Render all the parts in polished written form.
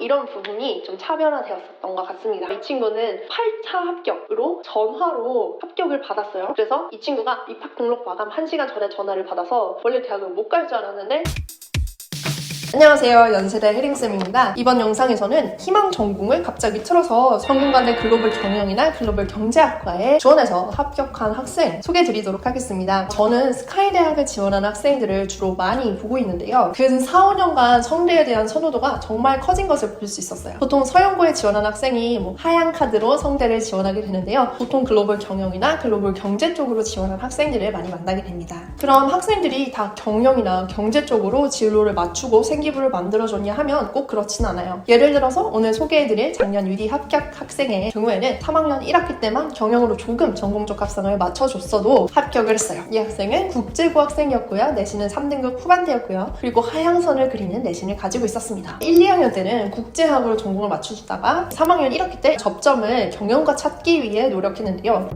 이런 부분이 좀 차별화되었었던 것 같습니다. 이 친구는 8차 합격으로 전화로 합격을 받았어요. 그래서 이 친구가 입학 등록 마감 1시간 전에 전화를 받아서 원래 대학을 못 갈 줄 알았는데 안녕하세요, 연세대 혜링쌤입니다. 이번 영상에서는 희망 전공을 갑자기 틀어서 성균관대 글로벌 경영이나 글로벌 경제학과에 지원해서 합격한 학생 소개해드리도록 하겠습니다. 저는 스카이대학을 지원하는 학생들을 주로 많이 보고 있는데요. 근 4, 5년간 성대에 대한 선호도가 정말 커진 것을 볼 수 있었어요. 보통 서영고에 지원하는 학생이 하향 카드로 성대를 지원하게 되는데요. 보통 글로벌 경영이나 글로벌 경제 쪽으로 지원하는 학생들을 많이 만나게 됩니다. 그럼 학생들이 다 경영이나 경제 쪽으로 진로를 맞추고 생기부를 만들어줬냐 하면 꼭 그렇진 않아요. 예를 들어서 오늘 소개해드릴 작년 유디 합격 학생의 경우에는 3학년 1학기 때만 경영으로 조금 전공적 합성을 맞춰줬어도 합격을 했어요. 이 학생은 국제고 학생이었고요. 내신은 3등급 후반대였고요. 그리고 하향선을 그리는 내신을 가지고 있었습니다. 1, 2학년 때는 국제학으로 전공을 맞춰주다가 3학년 1학기 때 접점을 경영과 찾기 위해 노력했는데요.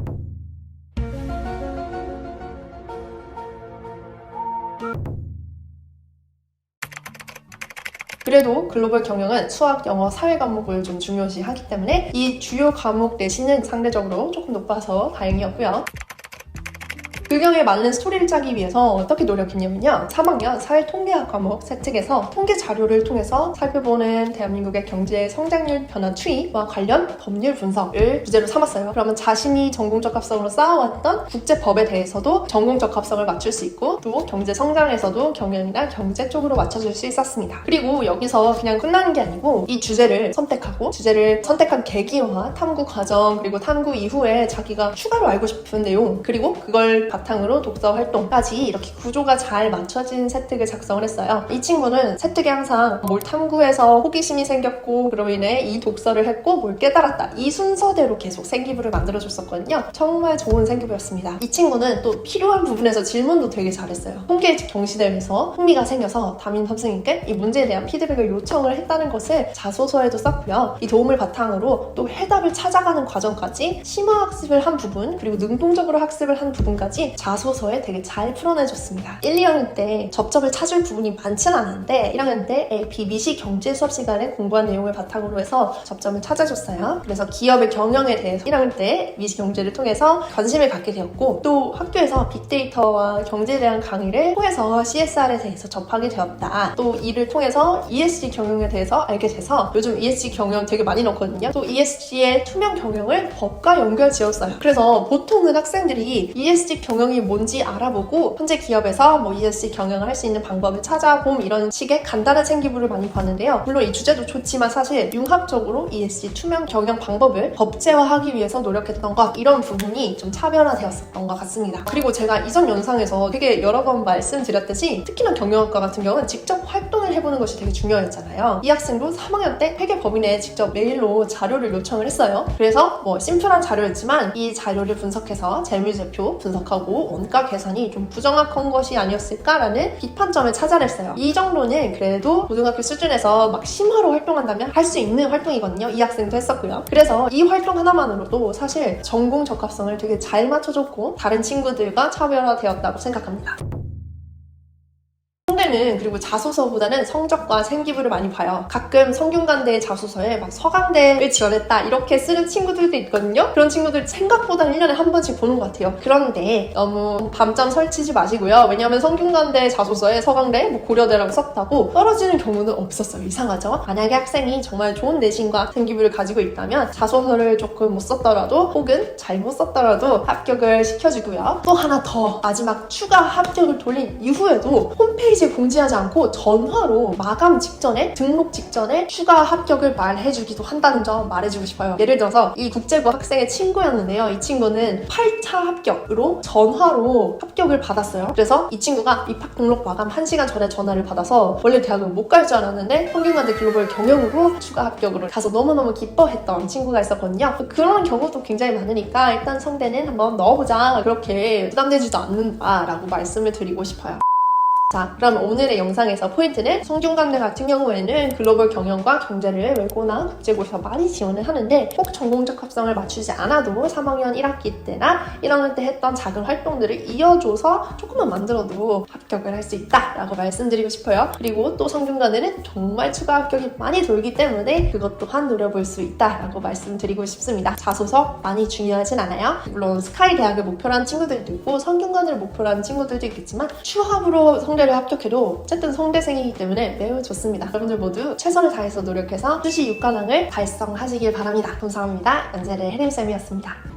그래도 글로벌 경영은 수학, 영어, 사회 과목을 좀 중요시하기 때문에 이 주요 과목 내신은 상대적으로 조금 높아서 다행이었고요. 의경에 맞는 스토리를 짜기 위해서 어떻게 노력했냐면요. 3학년 사회통계학 과목 세특에서 통계 자료를 통해서 살펴보는 대한민국의 경제 성장률 변화 추이와 관련 법률 분석을 주제로 삼았어요. 그러면 자신이 전공적 합성으로 쌓아왔던 국제법에 대해서도 전공적 합성을 맞출 수 있고 또 경제 성장에서도 경영이나 경제 쪽으로 맞춰줄 수 있었습니다. 그리고 여기서 그냥 끝나는 게 아니고 이 주제를 선택하고 주제를 선택한 계기와 탐구 과정 그리고 탐구 이후에 자기가 추가로 알고 싶은 내용 그리고 그걸 바탕으로 독서 활동까지 이렇게 구조가 잘 맞춰진 세특을 작성을 했어요. 이 친구는 세특에 항상 뭘 탐구해서 호기심이 생겼고 그로 인해 이 독서를 했고 뭘 깨달았다. 이 순서대로 계속 생기부를 만들어줬었거든요. 정말 좋은 생기부였습니다. 이 친구는 또 필요한 부분에서 질문도 되게 잘했어요. 통계 경시대회에서 흥미가 생겨서 담임 선생님께 이 문제에 대한 피드백을 요청을 했다는 것을 자소서에도 썼고요. 이 도움을 바탕으로 또 해답을 찾아가는 과정까지 심화학습을 한 부분 그리고 능동적으로 학습을 한 부분까지 자소서에 되게 잘 풀어내줬습니다. 1, 2학년 때 접점을 찾을 부분이 많지는 않은데 1학년 때 AP 미시 경제 수업 시간에 공부한 내용을 바탕으로 해서 접점을 찾아줬어요. 그래서 기업의 경영에 대해서 1학년 때 미시 경제를 통해서 관심을 갖게 되었고 또 학교에서 빅데이터와 경제에 대한 강의를 통해서 CSR에 대해서 접하게 되었다. 또 이를 통해서 ESG 경영에 대해서 알게 돼서 요즘 ESG 경영 되게 많이 넣거든요. 또 ESG의 투명 경영을 법과 연결 지었어요. 그래서 보통은 학생들이 ESG 경영이 뭔지 알아보고 현재 기업에서 ESG 경영을 할 수 있는 방법을 찾아봄 이런 식의 간단한 생기부를 많이 봤는데요. 물론 이 주제도 좋지만 사실 융합적으로 ESG 투명 경영 방법을 법제화하기 위해서 노력했던 것 이런 부분이 좀 차별화되었었던 것 같습니다. 그리고 제가 이전 영상에서 되게 여러 번 말씀드렸듯이 특히나 경영학과 같은 경우는 직접 활동을 해보는 것이 되게 중요했잖아요. 이 학생도 3학년 때 회계법인에 직접 메일로 자료를 요청을 했어요. 그래서 심플한 자료였지만 이 자료를 분석해서 재무제표 분석하고 원가 계산이 좀 부정확한 것이 아니었을까라는 비판점을 찾아냈어요. 이 정도는 그래도 고등학교 수준에서 막 심화로 활동한다면 할 수 있는 활동이거든요. 이 학생도 했었고요. 그래서 이 활동 하나만으로도 사실 전공 적합성을 되게 잘 맞춰줬고 다른 친구들과 차별화되었다고 생각합니다. 성대는 그리고 자소서보다는 성적과 생기부를 많이 봐요. 가끔 성균관대 자소서에 서강대를 지원했다 이렇게 쓰는 친구들도 있거든요. 그런 친구들 생각보다 1년에 한 번씩 보는 것 같아요. 그런데 너무 밤잠 설치지 마시고요. 왜냐하면 성균관대 자소서에 서강대, 고려대라고 썼다고 떨어지는 경우는 없었어요. 이상하죠? 만약에 학생이 정말 좋은 내신과 생기부를 가지고 있다면 자소서를 조금 못 썼더라도 혹은 잘못 썼더라도 합격을 시켜주고요. 또 하나 더 마지막 추가 합격을 돌린 이후에도 홈페이지에 공지하지 않고 전화로 마감 직전에 등록 직전에 추가 합격을 말해주기도 한다는 점 말해주고 싶어요. 예를 들어서 이 국제고 학생의 친구였는데요. 이 친구는 8차 합격으로 전화로 합격을 받았어요. 그래서 이 친구가 입학 등록 마감 1시간 전에 전화를 받아서 원래 대학을 못 갈 줄 알았는데 성균관대 글로벌 경영으로 추가 합격으로 가서 너무너무 기뻐했던 친구가 있었거든요. 그런 경우도 굉장히 많으니까 일단 성대는 한번 넣어보자. 그렇게 부담되지도 않는다라고 말씀을 드리고 싶어요. 자, 그럼 오늘의 영상에서 포인트는 성균관대 같은 경우에는 글로벌 경영과 경제를 외고나 국제고시에서 많이 지원을 하는데 꼭 전공적 합성을 맞추지 않아도 3학년 1학기 때나 1학년 때 했던 작은 활동들을 이어줘서 조금만 만들어도 합격을 할 수 있다라고 말씀드리고 싶어요. 그리고 또 성균관대는 정말 추가 합격이 많이 돌기 때문에 그것 또한 노려볼 수 있다라고 말씀드리고 싶습니다. 자소서 많이 중요하진 않아요. 물론 스카이 대학을 목표로 한 친구들도 있고 성균관대를 목표로 한 친구들도 있겠지만 추합으로 성대를 합격해도 어쨌든 성대생이기 때문에 매우 좋습니다. 여러분들 모두 최선을 다해서 노력해서 수시 6관왕을 달성하시길 바랍니다. 감사합니다. 연재의 혜림쌤이었습니다.